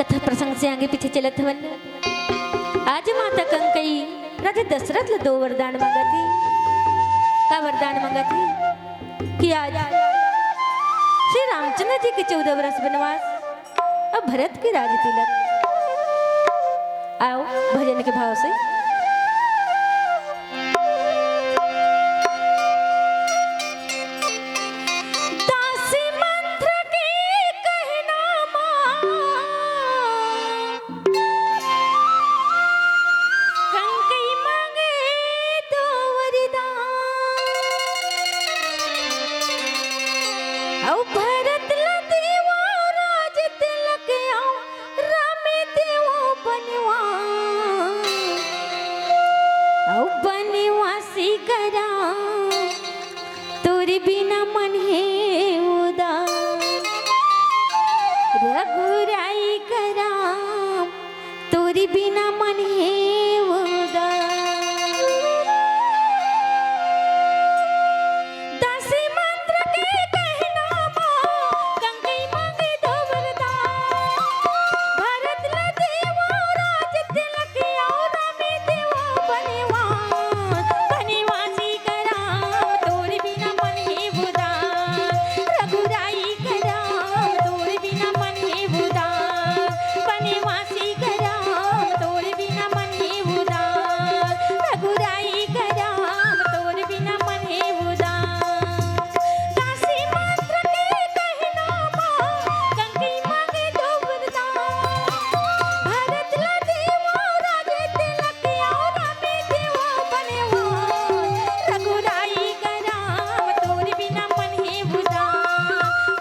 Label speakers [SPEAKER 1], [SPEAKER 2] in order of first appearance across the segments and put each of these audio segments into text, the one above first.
[SPEAKER 1] कथा प्रसंग से आगे पीछे चलत हवन। आज माता कंकई राजा दशरथ ला 2 वरदान मांगा थी। का वरदान मांगा थी कि आज श्री रामचंद्र जी के 14 वर्ष वनवास और भरत के राज तिलक। आओ भजन के भाव से। बनवासी करा तोरे बिना मन है उदास, रघुराई करा तोरे बिना मन है उदास। दासी मंत्र के कहना कंकई मांगे 2 वरदान, भरत ला देवा राज तिलक और में देवा बनवास, बनवासी करा तोरे बिना मन है उदास, रघुराई करा तोरे बिना मन है उदास, बनवासी करा तोरे बिना मन है उदास, रघुराई करा तोरे बिना मन है उदास। दासी मंत्र के कहना कंकई मांगे 2 वरदान, भरत ला देवा राज तिलक और में देवा बनवास, रघुराई करा तोरे बिना मन है उदास,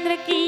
[SPEAKER 1] रामचंद्र की